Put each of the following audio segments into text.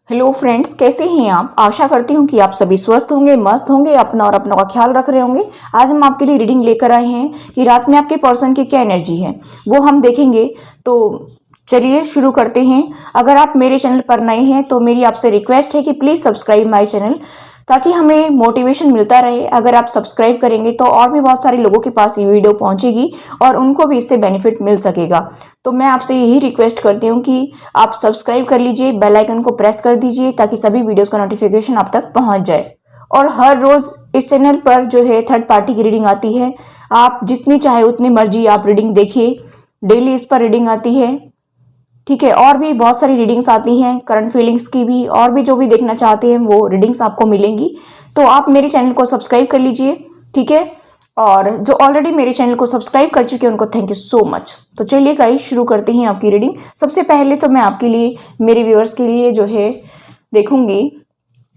Hello friends, कैसे हैं आप। आशा करती हूँ कि आप सभी स्वस्थ होंगे, मस्त होंगे, अपना और अपनों का ख्याल रख रहे होंगे। आज हम आपके लिए रीडिंग लेकर आए हैं कि रात में आपके पर्सन की क्या एनर्जी है वो हम देखेंगे। तो चलिए शुरू करते हैं। अगर आप मेरे चैनल पर नए हैं तो मेरी आपसे रिक्वेस्ट है कि प्लीज़ सब्सक्राइब माय चैनल, ताकि हमें मोटिवेशन मिलता रहे। अगर आप सब्सक्राइब करेंगे तो और भी बहुत सारे लोगों के पास ये वीडियो पहुंचेगी और उनको भी इससे बेनिफिट मिल सकेगा। तो मैं आपसे यही रिक्वेस्ट करती हूँ कि आप सब्सक्राइब कर लीजिए, बेल आइकन को प्रेस कर दीजिए ताकि सभी वीडियोस का नोटिफिकेशन आप तक पहुंच जाए। और हर रोज इस चैनल पर जो है थर्ड पार्टी की रीडिंग आती है। आप जितनी चाहे उतनी मर्जी आप रीडिंग देखिए। डेली इस पर रीडिंग आती है, ठीक है। और भी बहुत सारी रीडिंग्स आती हैं, करंट फीलिंग्स की भी, और भी जो भी देखना चाहते हैं वो रीडिंग्स आपको मिलेंगी। तो आप मेरे चैनल को सब्सक्राइब कर लीजिए, ठीक है। और जो ऑलरेडी मेरे चैनल को सब्सक्राइब कर चुके हैं उनको थैंक यू सो मच। तो चलिए गाइस शुरू करते हैं आपकी रीडिंग। सबसे पहले तो मैं आपके लिए, मेरे व्यूअर्स के लिए जो है देखूंगी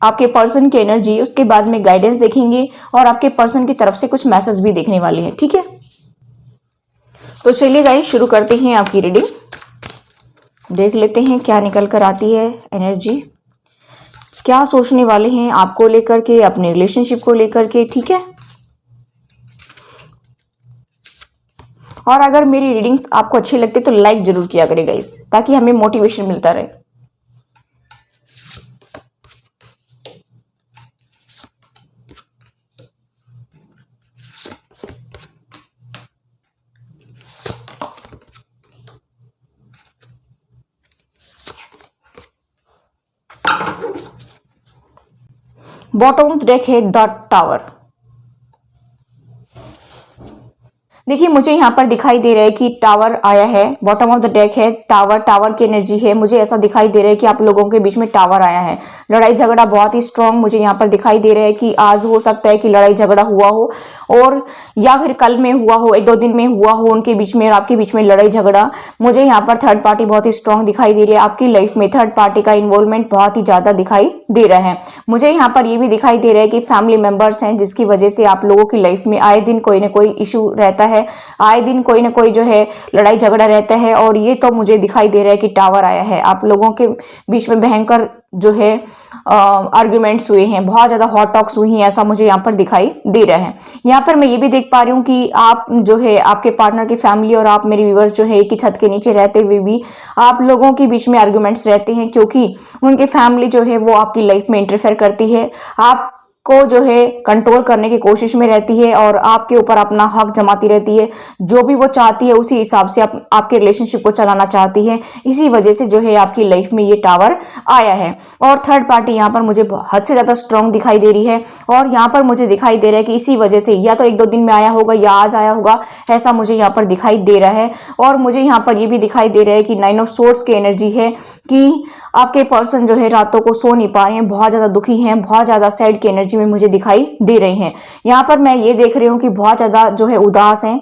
आपके पर्सन की एनर्जी, उसके बाद में गाइडेंस देखेंगे और आपके पर्सन की तरफ से कुछ मैसेज भी देखने वाले हैं, ठीक है। तो चलिए गाइस शुरू करते हैं आपकी रीडिंग। देख लेते हैं क्या निकल कर आती है एनर्जी, क्या सोचने वाले हैं आपको लेकर के, अपने रिलेशनशिप को लेकर के, ठीक है। और अगर मेरी रीडिंग्स आपको अच्छी लगती तो लाइक जरूर किया करें गाइस, ताकि हमें मोटिवेशन मिलता रहे। बॉटम ऑफ द डेक है द टावर। देखिए मुझे यहाँ पर दिखाई दे रहा है कि टावर आया है। बॉटम ऑफ द डेक है टावर, टावर की एनर्जी है। मुझे ऐसा दिखाई दे रहा है कि आप लोगों के बीच में टावर आया है। लड़ाई झगड़ा बहुत ही स्ट्रांग मुझे यहाँ पर दिखाई दे रहा है कि आज हो सकता है कि लड़ाई झगड़ा हुआ हो, और या फिर कल में हुआ हो, एक दो दिन में हुआ हो उनके बीच में और आपके बीच में लड़ाई झगड़ा। मुझे यहाँ पर थर्ड पार्टी बहुत ही स्ट्रांग दिखाई दे रही है। आपकी लाइफ में थर्ड पार्टी का इन्वॉल्वमेंट बहुत ही ज्यादा दिखाई दे रहा है। मुझे यहाँ पर ये भी दिखाई दे रहा है कि फैमिली मेंबर्स हैं, जिसकी वजह से आप लोगों की लाइफ में आए दिन कोई ना कोई इशू रहता है, आए दिन कोई ना कोई जो है लड़ाई झगड़ा रहता है। और ये तो मुझे दिखाई दे रहा है कि टावर आया है। आप लोगों के बीच में भयंकर जो है आर्ग्यूमेंट्स हुए हैं, बहुत ज्यादा हॉट टॉक्स हुई हैं, ऐसा मुझे यहाँ पर दिखाई दे रहा है। यहाँ पर मैं ये भी देख पा रही हूँ कि आप जो है आपके पार्टनर की फैमिली और आप मेरे व्यूअर्स जो है एक ही छत के नीचे रहते हुए भी आप लोगों के बीच में आर्ग्यूमेंट्स रहते हैं, क्योंकि उनकी फैमिली जो है वो आपकी लाइफ में इंटरफेयर करती है, आप को जो है कंट्रोल करने की कोशिश में रहती है और आपके ऊपर अपना हक जमाती रहती है। जो भी वो चाहती है उसी हिसाब से आपके रिलेशनशिप को चलाना चाहती है। इसी वजह से जो है आपकी लाइफ में ये टावर आया है। और थर्ड पार्टी यहाँ पर मुझे हद से ज्यादा स्ट्रांग दिखाई दे रही है। और यहाँ पर मुझे दिखाई दे रहा है कि इसी वजह से या तो एक दो दिन में आया होगा या आज आया होगा, ऐसा मुझे यहाँ पर दिखाई दे रहा है। और मुझे यहाँ पर ये भी दिखाई दे रहा है कि 9 ऑफ सोर्ड्स की एनर्जी है कि आपके पर्सन जो है रातों को सो नहीं पा रहे हैं, बहुत ज्यादा दुखी हैं, बहुत ज्यादा सैड की एनर्जी में मुझे दिखाई दे रहे हैं। यहाँ पर मैं ये देख रही हूँ कि बहुत ज्यादा जो है उदास हैं।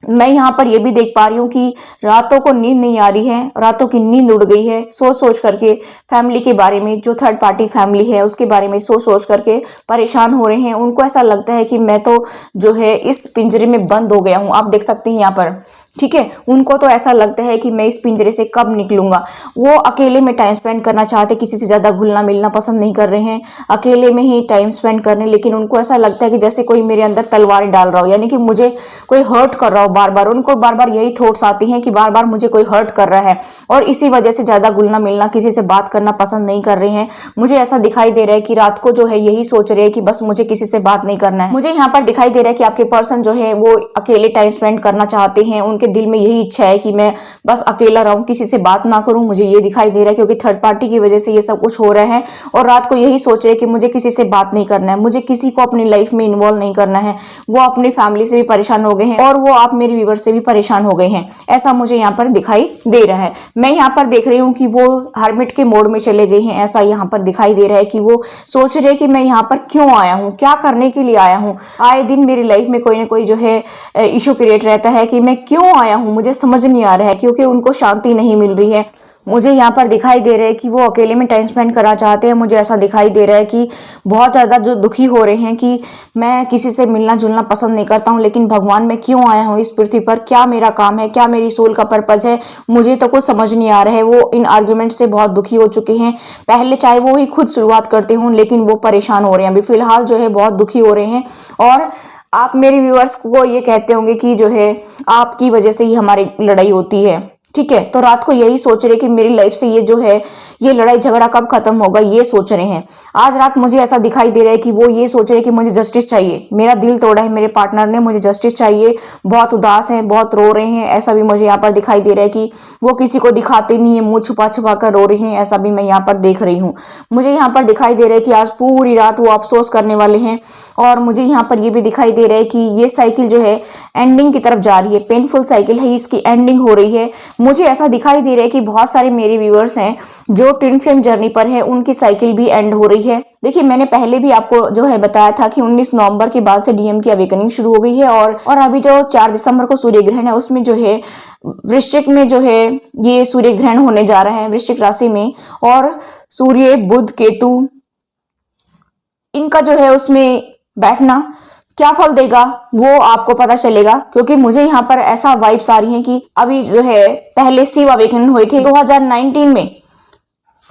मैं यहाँ पर ये भी देख पा रही हूँ कि रातों को नींद नहीं आ रही है, रातों की नींद उड़ गई है। सोच सोच करके फैमिली के बारे में, जो थर्ड पार्टी फैमिली है उसके बारे में सोच सोच करके परेशान हो रहे हैं। उनको ऐसा लगता है कि मैं तो जो है इस पिंजरे में बंद हो गया हूँ। आप देख सकते हैं यहाँ पर, ठीक है। उनको तो ऐसा लगता है कि मैं इस पिंजरे से कब निकलूंगा। वो अकेले में टाइम स्पेंड करना चाहते, किसी से ज्यादा घुलना मिलना पसंद नहीं कर रहे हैं, अकेले में ही टाइम स्पेंड करने। लेकिन उनको ऐसा लगता है कि जैसे कोई मेरे अंदर तलवार डाल रहा हो, यानी कि मुझे कोई हर्ट कर रहा हो बार बार। उनको बार बार यही थॉट्स आती हैं कि बार बार मुझे कोई हर्ट कर रहा है, और इसी वजह से ज्यादा घुलना मिलना, किसी से बात करना पसंद नहीं कर रहे हैं। मुझे ऐसा दिखाई दे रहा है कि रात को जो है यही सोच रहे हैं कि बस मुझे किसी से बात नहीं करना है। मुझे यहाँ पर दिखाई दे रहा है कि आपके पर्सन जो है वो अकेले टाइम स्पेंड करना चाहते हैं। उनके दिल में यही इच्छा है कि मैं बस अकेला रहूं, किसी से बात ना करूं। मुझे ये दिखाई दे रहा है क्योंकि थर्ड पार्टी की वजह से ये सब कुछ हो रहा है। और रात को यही सोच रहे हैं कि मुझे किसी से बात नहीं करना है, मुझे किसी को अपनी लाइफ में इन्वॉल्व नहीं करना है। वो अपनी फैमिली से भी परेशान हो गए हैं और वो आप मेरे व्यूअर से भी परेशान हो गए हैं, ऐसा मुझे यहाँ पर दिखाई दे रहा है। मैं यहाँ पर देख रही हूँ कि वो हर्मिट के मोड में चले गए हैं, ऐसा यहाँ पर दिखाई दे रहा है कि वो सोच रहे कि मैं यहाँ पर क्यों आया हूँ, क्या करने के लिए आया हूँ। आए दिन मेरी लाइफ में कोई ना कोई जो है इशू क्रिएट रहता है कि मैं क्यों आया हूँ, मुझे समझ नहीं आ रहा है, क्योंकि उनको शांति नहीं मिल रही है। मुझे यहाँ पर दिखाई दे रहा है कि वो अकेले में टाइम स्पेंड करना चाहते हैं। मुझे ऐसा दिखाई दे रहा है कि बहुत ज़्यादा जो दुखी हो रहे हैं कि मैं किसी से मिलना जुलना पसंद नहीं करता हूँ, लेकिन भगवान मैं क्यों आया हूँ इस पृथ्वी पर, क्या मेरा काम है, क्या मेरी सोल का पर्पज है, मुझे तो कुछ समझ नहीं आ रहा है। वो इन आर्ग्यूमेंट से बहुत दुखी हो चुके हैं। पहले चाहे वो ही खुद शुरुआत करते हों, लेकिन वो परेशान हो रहे हैं अभी फिलहाल जो है, बहुत दुखी हो रहे हैं। और आप मेरे व्यूअर्स को ये कहते होंगे कि जो है आपकी वजह से ही हमारी लड़ाई होती है, ठीक है। तो रात को यही सोच रहे कि मेरी लाइफ से ये जो है ये लड़ाई झगड़ा कब खत्म होगा, ये सोच रहे हैं। आज रात मुझे ऐसा दिखाई दे रहा है कि वो ये सोच रहे हैं कि मुझे जस्टिस चाहिए, मेरा दिल तोड़ा है मेरे पार्टनर ने, मुझे जस्टिस चाहिए, बहुत उदास है, बहुत रो रहे हैं। ऐसा भी मुझे यहाँ पर दिखाई दे रहा है कि वो किसी को दिखाते नहीं है, मुंह छुपा छुपा कर रो रहे हैं, ऐसा भी मैं यहाँ पर देख रही हूँ। मुझे यहाँ पर दिखाई दे रहा है कि आज पूरी रात वो अफसोस करने वाले हैं। और मुझे यहाँ पर ये भी दिखाई दे रहा है कि ये साइकिल जो है एंडिंग की तरफ जा रही है, पेनफुल साइकिल है, इसकी एंडिंग हो रही है। मुझे ऐसा दिखाई दे रहा है कि बहुत सारे मेरे व्यूअर्स हैं जो ट्विन फ्लेम जर्नी पर है, उनकी साइकिल भी एंड हो रही है। देखिए मैंने पहले भी आपको जो है बताया था कि 19 नवंबर के बाद से डीएम की अवेकनिंग शुरू हो गई है। और अभी जो 4 दिसंबर को सूर्य ग्रहण है, उसमें जो है वृश्चिक में जो है ये सूर्य ग्रहण होने जा रहा है, वृश्चिक राशि में। और सूर्य बुध केतु इनका जो है उसमें बैठना क्या फल देगा वो आपको पता चलेगा, क्योंकि मुझे यहाँ पर ऐसा वाइब्स आ रही हैं कि अभी जो है पहले शिव अवेकनिंग हुए थे 2019 में,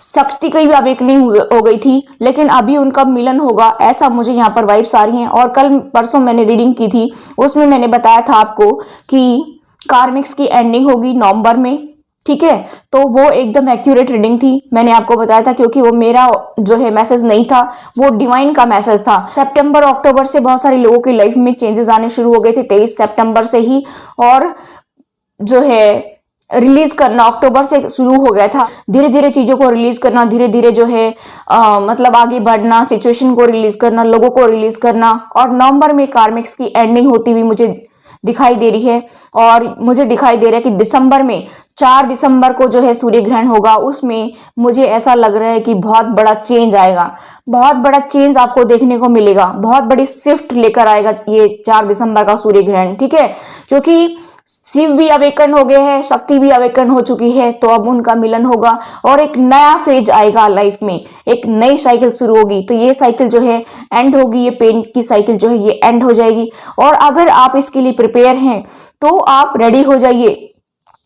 शक्ति की भी अवेकनिंग हो गई थी, लेकिन अभी उनका मिलन होगा, ऐसा मुझे यहाँ पर वाइब्स आ रही हैं। और कल परसों मैंने रीडिंग की थी, उसमें मैंने बताया था आपको कि कार्मिक्स की एंडिंग होगी नवंबर में, ठीक है। तो वो एकदम एक्यूरेट रीडिंग थी, मैंने आपको बताया था, क्योंकि वो मेरा जो है मैसेज नहीं था, वो डिवाइन का मैसेज था। सितंबर अक्टूबर से बहुत सारे लोगों की लाइफ में चेंजेस आने शुरू हो गए थे, 23 सितंबर से ही। और जो है रिलीज करना अक्टूबर से शुरू हो गया था, धीरे धीरे चीजों को रिलीज करना, धीरे धीरे जो है मतलब आगे बढ़ना, सिचुएशन को रिलीज करना, लोगों को रिलीज करना। और नवंबर में कार्मिक्स की एंडिंग होती हुई मुझे दिखाई दे रही है। और मुझे दिखाई दे रहा है कि दिसंबर में 4 दिसंबर को जो है सूर्य ग्रहण होगा, उसमें मुझे ऐसा लग रहा है कि बहुत बड़ा चेंज आएगा, बहुत बड़ा चेंज आपको देखने को मिलेगा, बहुत बड़ी शिफ्ट लेकर आएगा ये 4 दिसंबर का सूर्य ग्रहण, ठीक है। क्योंकि शिव भी अवेकन हो गए हैं, शक्ति भी अवेकन हो चुकी है, तो अब उनका मिलन होगा और एक नया फेज आएगा लाइफ में, एक नई साइकिल शुरू होगी। तो ये साइकिल जो है एंड होगी, ये पेन की साइकिल जो है ये एंड हो जाएगी। और अगर आप इसके लिए प्रिपेयर हैं तो आप रेडी हो जाइए।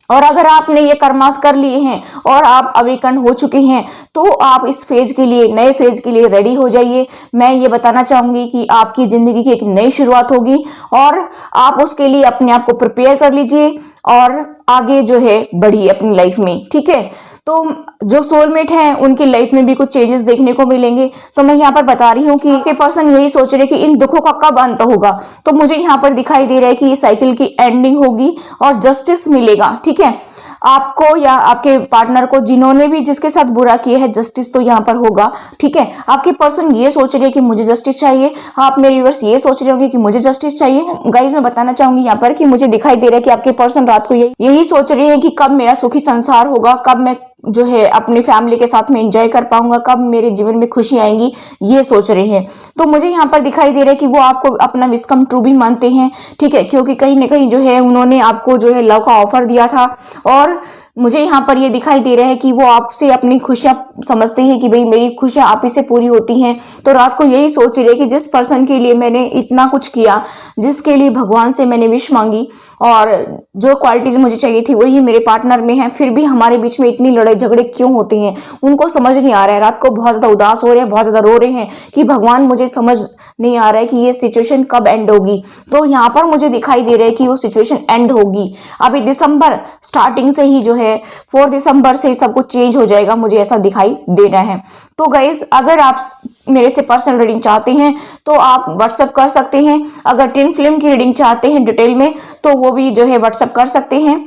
और अगर आपने ये कर्मास कर लिए हैं और आप अवेकन हो चुके हैं, तो आप इस फेज के लिए, नए फेज के लिए रेडी हो जाइए। मैं ये बताना चाहूंगी कि आपकी जिंदगी की एक नई शुरुआत होगी और आप उसके लिए अपने आप को प्रिपेयर कर लीजिए और आगे जो है बढ़िए अपनी लाइफ में, ठीक है। तो जो सोलमेट हैं उनकी लाइफ में भी कुछ चेंजेस देखने को मिलेंगे। तो मैं यहाँ पर बता रही हूँ कि पर्सन यही सोच रहे कि इन दुखों का कब अंत होगा। तो मुझे यहाँ पर दिखाई दे रहा है कि ये साइकिल की एंडिंग होगी और जस्टिस मिलेगा, ठीक है। आपको या आपके पार्टनर को, जिन्होंने भी जिसके साथ बुरा किया है, जस्टिस तो यहाँ पर होगा, ठीक है। आपके पर्सन ये सोच रहे हैं कि मुझे जस्टिस चाहिए, आप मेरे व्यूअर्स ये सोच रहे होंगे कि मुझे जस्टिस चाहिए। गाइज मैं बताना चाहूंगी यहाँ पर कि मुझे दिखाई दे रहा है कि आपके पर्सन रात को यही सोच रहे हैं कि कब मेरा सुखी संसार होगा, कब मैं जो है अपनी फैमिली के साथ में एंजॉय कर पाऊंगा, कब मेरे जीवन में खुशी आएंगी, ये सोच रहे हैं। तो मुझे यहाँ पर दिखाई दे रहा है कि वो आपको अपना विश कम ट्रू भी मानते हैं, ठीक है, क्योंकि कहीं ना कहीं जो है उन्होंने आपको जो है लव का ऑफर दिया था। और मुझे यहाँ पर ये दिखाई दे रहा है कि वो आपसे अपनी खुशियां समझते हैं कि भाई मेरी खुशियां आप ही से पूरी होती हैं। तो रात को यही सोच रहे कि जिस पर्सन के लिए मैंने इतना कुछ किया, जिसके लिए भगवान से मैंने विश मांगी और जो क्वालिटीज मुझे चाहिए थी वही मेरे पार्टनर में है, फिर भी हमारे बीच में इतनी लड़ाई झगड़े क्यों होते हैं, उनको समझ नहीं आ रहा है। रात को बहुत ज्यादा उदास हो रहे हैं, बहुत ज्यादा रो रहे हैं कि भगवान मुझे समझ नहीं आ रहा है कि ये सिचुएशन कब एंड होगी। तो यहाँ पर मुझे दिखाई दे रहा है कि वो सिचुएशन एंड होगी अभी दिसंबर स्टार्टिंग से ही, जो है 4 दिसंबर से सब कुछ चेंज हो जाएगा, मुझे ऐसा दिखाई दे रहा है। तो गाइस अगर आप मेरे से पर्सनल रीडिंग चाहते हैं तो आप व्हाट्सएप कर सकते हैं। अगर ट्विन फ्लेम की रीडिंग चाहते हैं डिटेल में तो वो भी जो है व्हाट्सएप कर सकते हैं।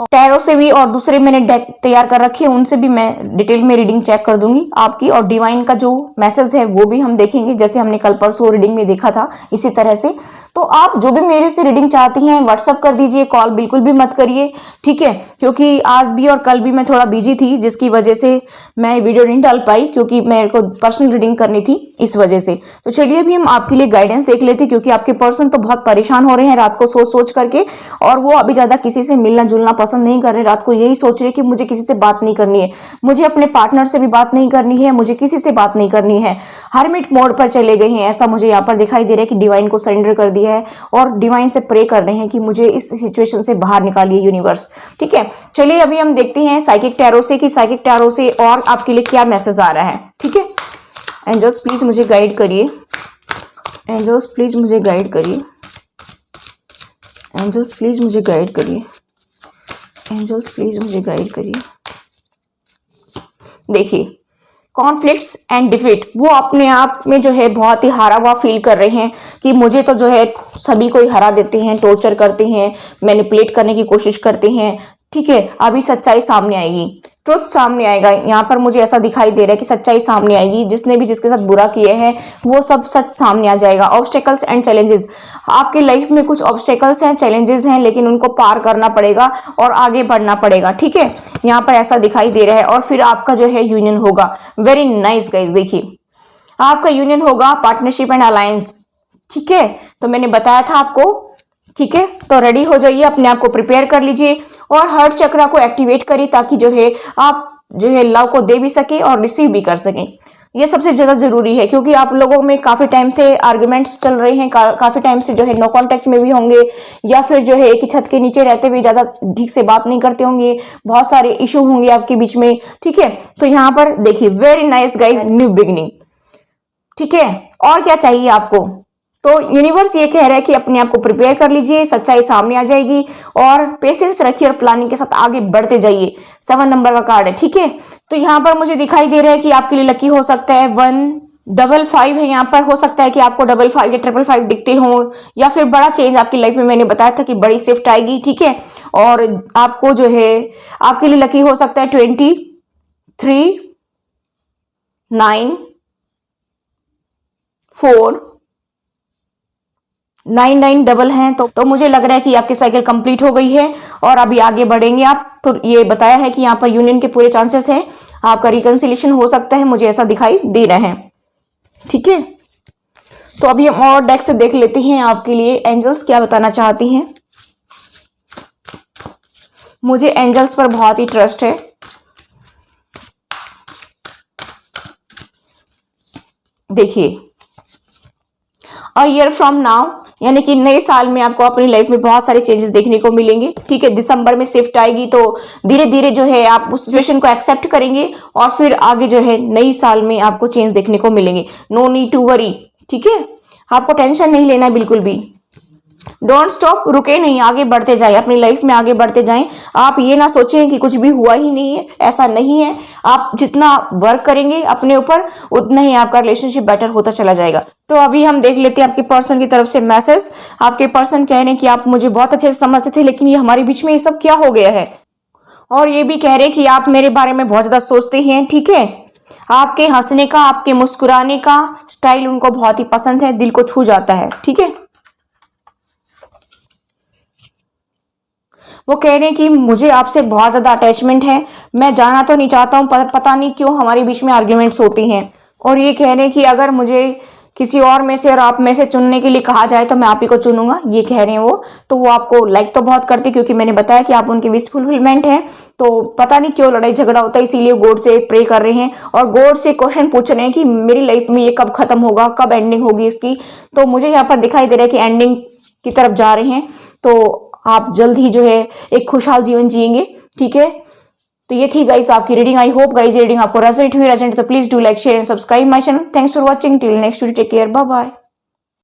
टैरो से भी और दूसरे मैंने डेक तैयार कर रखे हैं, उनसे भी मैं डिटेल में रीडिंग चेक कर दूंगी आपकी। और डिवाइन का जो मैसेज है वो भी हम देखेंगे, जैसे हमने कल परसों रीडिंग में देखा था इसी तरह से। तो आप जो भी मेरे से रीडिंग चाहती हैं व्हाट्सअप कर दीजिए, कॉल बिल्कुल भी मत करिए, ठीक है, क्योंकि आज भी और कल भी मैं थोड़ा बिजी थी, जिसकी वजह से मैं वीडियो नहीं डाल पाई, क्योंकि मेरे को पर्सनल रीडिंग करनी थी इस वजह से। तो चलिए अभी हम आपके लिए गाइडेंस देख लेते हैं, क्योंकि आपके पर्सन तो बहुत परेशान हो रहे हैं रात को सोच सोच करके, और वो अभी ज्यादा किसी से मिलना जुलना पसंद नहीं कर रहे। रात को यही सोच रहे कि मुझे किसी से बात नहीं करनी है, मुझे अपने पार्टनर से भी बात नहीं करनी है, मुझे किसी से बात नहीं करनी है, हरमिट मोड पर चले गए हैं, ऐसा मुझे यहाँ पर दिखाई दे रहा है कि डिवाइन को सरेंडर कर दिया है और डिवाइन से प्रे कर रहे हैं कि मुझे इस सिचुएशन से बाहर निकालिए यूनिवर्स, ठीक है। चलिए अभी हम देखते हैं साइकिक टैरो से कि साइकिक टैरो से और आपके लिए क्या मैसेज आ रहा है, ठीक है। एंजल्स प्लीज मुझे गाइड करिए, एंजल्स प्लीज मुझे गाइड करिए, एंजल्स प्लीज मुझे गाइड करिए, एंजल्स प्लीज मुझे गाइड करिए। देखिए कॉन्फ्लिक्ट्स एंड डिफीट, वो अपने आप में जो है बहुत ही हारा हुआ फील कर रहे हैं कि मुझे तो जो है सभी को ही हरा देते हैं, टॉर्चर करते हैं, मैनिपुलेट करने की कोशिश करते हैं, ठीक है। अभी सच्चाई सामने आएगी, ट्रुथ सामने आएगा। यहाँ पर मुझे ऐसा दिखाई दे रहा है कि सच्चाई सामने आएगी, जिसने भी जिसके साथ बुरा किए हैं वो सब सच सामने आ जाएगा। ऑब्स्टेकल्स एंड चैलेंजेस, आपके लाइफ में कुछ ऑब्स्टेकल्स हैं, चैलेंजेस हैं, लेकिन उनको पार करना पड़ेगा और आगे बढ़ना पड़ेगा, ठीक है। यहाँ पर ऐसा दिखाई दे रहा है और फिर आपका जो है यूनियन होगा। वेरी नाइस गाइज, देखिए आपका यूनियन होगा, पार्टनरशिप एंड अलायंस, ठीक है। तो मैंने बताया था आपको, ठीक है। तो रेडी हो जाइए, अपने आप को प्रिपेयर कर लीजिए और हार्ट चक्रा को एक्टिवेट करिए, ताकि जो है आप जो है लव को दे भी सके और रिसीव भी कर सकें। ये सबसे ज्यादा जरूरी है, क्योंकि आप लोगों में काफी टाइम से आर्गुमेंट्स चल रहे हैं, काफी टाइम से जो है नो कांटेक्ट में भी होंगे, या फिर जो है एक ही छत के नीचे रहते हुए ज्यादा ठीक से बात नहीं करते होंगे, बहुत सारे इशू होंगे आपके बीच में, ठीक है। तो यहाँ पर देखिए very nice guys, new beginning, ठीक है। और क्या चाहिए आपको? तो यूनिवर्स ये कह रहा है कि अपने आप को प्रिपेयर कर लीजिए, सच्चाई सामने आ जाएगी और पेशेंस रखिए और प्लानिंग के साथ आगे बढ़ते जाइए। 7 नंबर का कार्ड है, ठीक है। तो यहाँ पर मुझे दिखाई दे रहा है कि आपके लिए लकी हो सकता है 155 है, यहाँ पर हो सकता है कि आपको 55 या 555 दिखते हो, या फिर बड़ा चेंज आपकी लाइफ में, मैंने बताया था कि बड़ी शिफ्ट आएगी, ठीक है। और आपको जो है आपके लिए लकी हो सकता है 23, 9, 4, 99 डबल हैं। तो मुझे लग रहा है कि आपकी साइकिल कंप्लीट हो गई है और अभी आगे बढ़ेंगे आप। तो ये बताया है कि यहाँ पर यूनियन के पूरे चांसेस हैं, आपका रिकंसिलिएशन हो सकता है, मुझे ऐसा दिखाई दे रहा है, ठीक है। तो अभी हम और डेक से देख लेते हैं आपके लिए एंजल्स क्या बताना चाहती हैं। मुझे एंजल्स पर बहुत ही ट्रस्ट है। देखिए अ ईयर फ्रॉम नाउ, यानी कि नए साल में आपको अपनी लाइफ में बहुत सारे चेंजेस देखने को मिलेंगे, ठीक है। दिसंबर में शिफ्ट आएगी, तो धीरे धीरे जो है आप उस सिचुएशन को एक्सेप्ट करेंगे और फिर आगे जो है नई साल में आपको चेंज देखने को मिलेंगे। नो नीड टू वरी, ठीक है। आपको टेंशन नहीं लेना है बिल्कुल भी। डोंट स्टॉप, रुके नहीं, आगे बढ़ते जाए, अपनी लाइफ में आगे बढ़ते जाएं। आप ये ना सोचें कि कुछ भी हुआ ही नहीं है, ऐसा नहीं है। आप जितना वर्क करेंगे अपने ऊपर, उतना ही आपका रिलेशनशिप बेटर होता चला जाएगा। तो अभी हम देख लेते हैं आपके पर्सन की तरफ से मैसेज। आपके पर्सन कह रहे हैं कि आप मुझे बहुत अच्छे से समझते थे, लेकिन ये हमारे बीच में ये सब क्या हो गया है। और ये भी कह रहे हैं कि आप मेरे बारे में बहुत ज्यादा सोचते हैं, ठीक है। आपके हंसने का, आपके मुस्कुराने का स्टाइल उनको बहुत ही पसंद है, दिल को छू जाता है, ठीक है। वो कह रहे हैं कि मुझे आपसे बहुत ज्यादा अटैचमेंट है, मैं जाना तो नहीं चाहता हूँ, पता नहीं क्यों हमारे बीच में आर्ग्यूमेंट्स होती हैं। और ये कह रहे हैं कि अगर मुझे किसी और में से और आप में से चुनने के लिए कहा जाए तो मैं आप ही को चुनूंगा, ये कह रहे हैं वो। तो वो आपको लाइक तो बहुत करते, क्योंकि मैंने बताया कि आप उनकी विश फुलफिलमेंट है। तो पता नहीं क्यों लड़ाई झगड़ा होता है, इसीलिए गॉड से प्रे कर रहे हैं और गॉड से क्वेश्चन पूछ रहे हैं कि मेरी लाइफ में ये कब खत्म होगा, कब एंडिंग होगी इसकी। तो मुझे यहाँ पर दिखाई दे रहा है कि एंडिंग की तरफ जा रहे हैं, तो आप जल्द ही जो है एक खुशहाल जीवन जिएंगे, ठीक है। तो ये थी गाइस आपकी रीडिंग। आई होप गाइस ये रीडिंग आपको रेजोनेट हुई, तो please do like, share and subscribe my channel. Thanks for watching, till next video, take care, bye bye.